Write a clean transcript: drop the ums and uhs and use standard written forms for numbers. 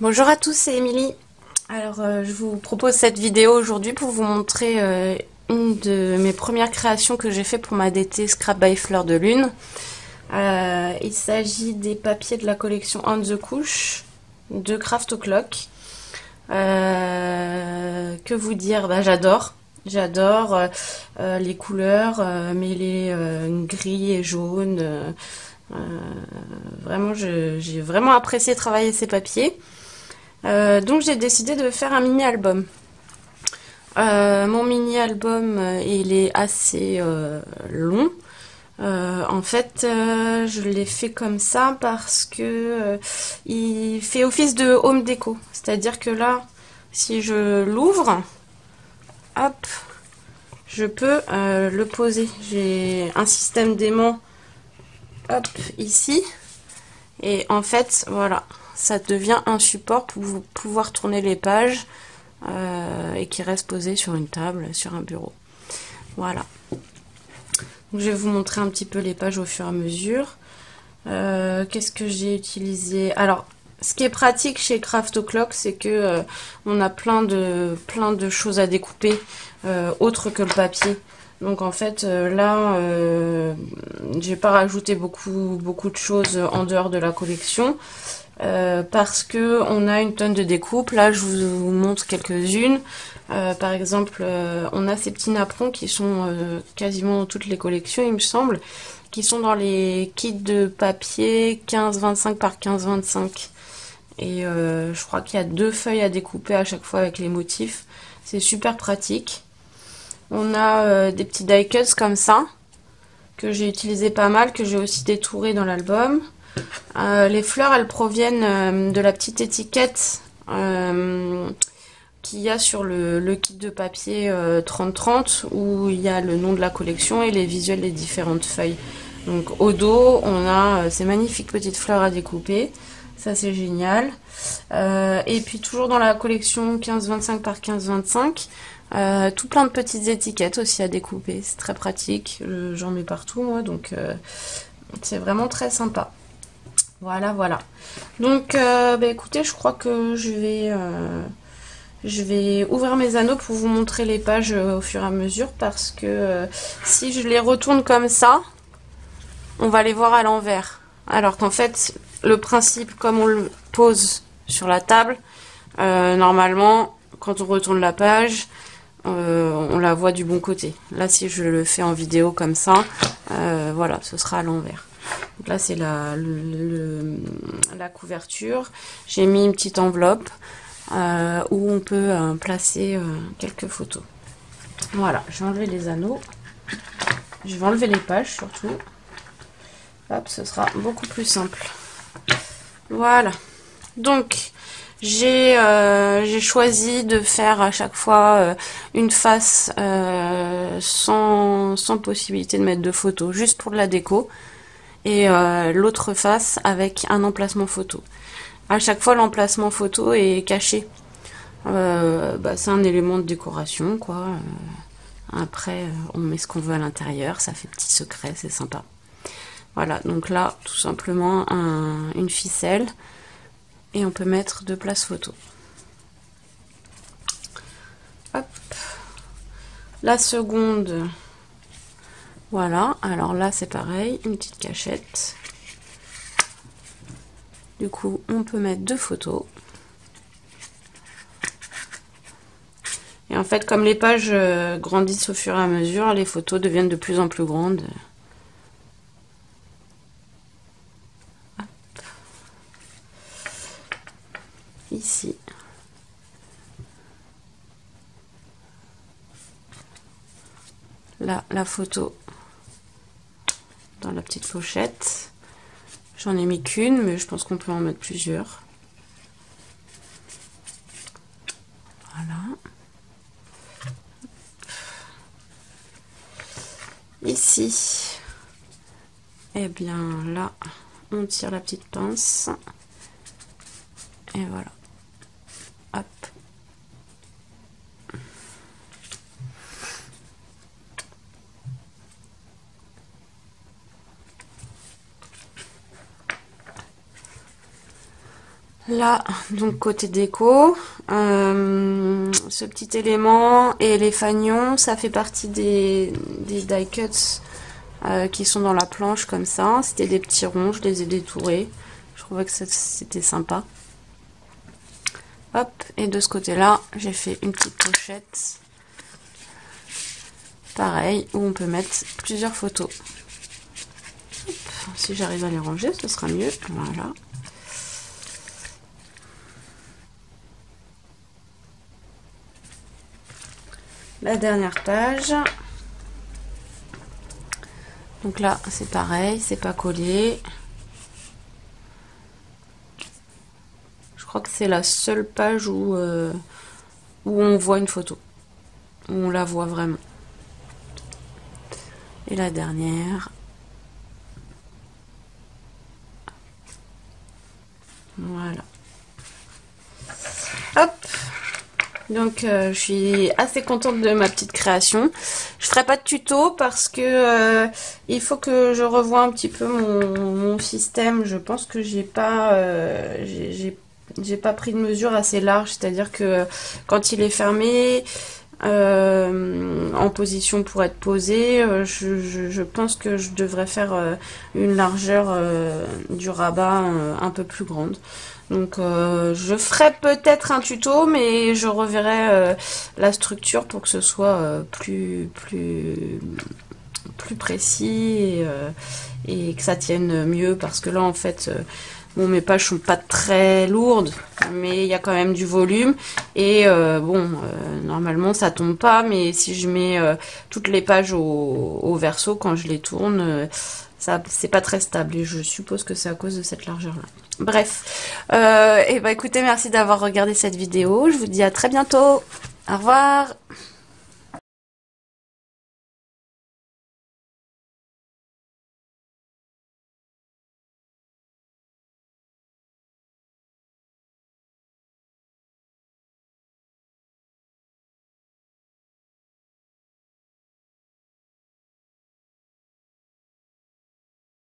Bonjour à tous, c'est Émilie. Alors, je vous propose cette vidéo aujourd'hui pour vous montrer une de mes premières créations que j'ai fait pour ma DT Scrap by Fleur de Lune. Il s'agit des papiers de la collection On the Couch de Craft O'Clock. Que vous dire, j'adore. J'adore les couleurs mêlées gris et jaune. Vraiment, j'ai vraiment apprécié travailler ces papiers. Donc j'ai décidé de faire un mini-album. Mon mini-album, il est assez long. En fait, je l'ai fait comme ça parce que il fait office de home déco. C'est-à-dire que là, si je l'ouvre, hop, je peux le poser. J'ai un système d'aimant, hop, ici. Et en fait, voilà, ça devient un support pour pouvoir tourner les pages et qui reste posé sur une table, sur un bureau. Voilà. Donc, je vais vous montrer un petit peu les pages au fur et à mesure. Qu'est-ce que j'ai utilisé? Alors, ce qui est pratique chez Craft O'Clock, c'est que on a plein de choses à découper autres que le papier. Donc en fait là, j'ai pas rajouté beaucoup de choses en dehors de la collection parce que on a une tonne de découpes. Là, je vous montre quelques-unes. Par exemple, on a ces petits napperons qui sont quasiment dans toutes les collections, il me semble, qui sont dans les kits de papier 15-25 par 15-25. Et je crois qu'il y a 2 feuilles à découper à chaque fois avec les motifs. C'est super pratique. On a des petits die cuts comme ça, que j'ai utilisé pas mal, que j'ai aussi détouré dans l'album. Les fleurs, elles proviennent de la petite étiquette qu'il y a sur le kit de papier 30-30, où il y a le nom de la collection et les visuels des différentes feuilles. Donc au dos, on a ces magnifiques petites fleurs à découper. Ça, c'est génial. Et puis toujours dans la collection 15-25 par 15-25, tout plein de petites étiquettes aussi à découper. C'est très pratique. J'en mets partout, moi, donc c'est vraiment très sympa. Voilà, voilà. Donc, écoutez, je crois que je vais ouvrir mes anneaux pour vous montrer les pages au fur et à mesure parce que si je les retourne comme ça, on va les voir à l'envers. Alors qu'en fait, le principe, comme on le pose sur la table, normalement, quand on retourne la page, on la voit du bon côté. Là, si je le fais en vidéo comme ça, voilà, ce sera à l'envers. Donc là, c'est la couverture. J'ai mis une petite enveloppe où on peut placer quelques photos. Voilà, je vais enlever les anneaux. Je vais enlever les pages surtout. Hop, ce sera beaucoup plus simple. Voilà. Donc, j'ai choisi de faire à chaque fois une face sans possibilité de mettre de photo, juste pour de la déco. Et l'autre face avec un emplacement photo. À chaque fois, l'emplacement photo est caché. C'est un élément de décoration, quoi. Après, on met ce qu'on veut à l'intérieur, ça fait petit secret, c'est sympa. Voilà, donc là, tout simplement une ficelle et on peut mettre 2 places photo. Hop. La seconde, voilà, alors là c'est pareil, une petite cachette. Du coup, on peut mettre 2 photos. Et en fait, comme les pages grandissent au fur et à mesure, les photos deviennent de plus en plus grandes. Hop. Ici. Là, la photo dans la petite pochette. J'en ai mis qu'une, mais je pense qu'on peut en mettre plusieurs. Voilà. Ici, et bien là, on tire la petite pince. Et voilà. Hop. Là, donc côté déco, ce petit élément et les fanions, ça fait partie des die cuts qui sont dans la planche comme ça. C'était des petits ronds, je les ai détourés. Je trouvais que c'était sympa. Hop, et de ce côté-là, j'ai fait une petite pochette. Pareil, où on peut mettre plusieurs photos. Hop, si j'arrive à les ranger, ce sera mieux. Voilà. La dernière page. Donc là, c'est pareil, c'est pas collé. Je crois que c'est la seule page où on voit une photo. Où on la voit vraiment. Et la dernière. Voilà. Hop. Donc je suis assez contente de ma petite création. Je ferai pas de tuto parce que il faut que je revoie un petit peu mon système. Je pense que j'ai pas pris de mesure assez large, c'est-à-dire que quand il est fermé en position pour être posé, je pense que je devrais faire une largeur du rabat un peu plus grande. Donc je ferai peut-être un tuto, mais je reverrai la structure pour que ce soit plus précis et que ça tienne mieux, parce que là en fait bon, mes pages sont pas très lourdes, mais il y a quand même du volume et normalement ça tombe pas, mais si je mets toutes les pages au verso quand je les tourne, ça c'est pas très stable et je suppose que c'est à cause de cette largeur là. Bref, et bah écoutez, merci d'avoir regardé cette vidéo, je vous dis à très bientôt, au revoir.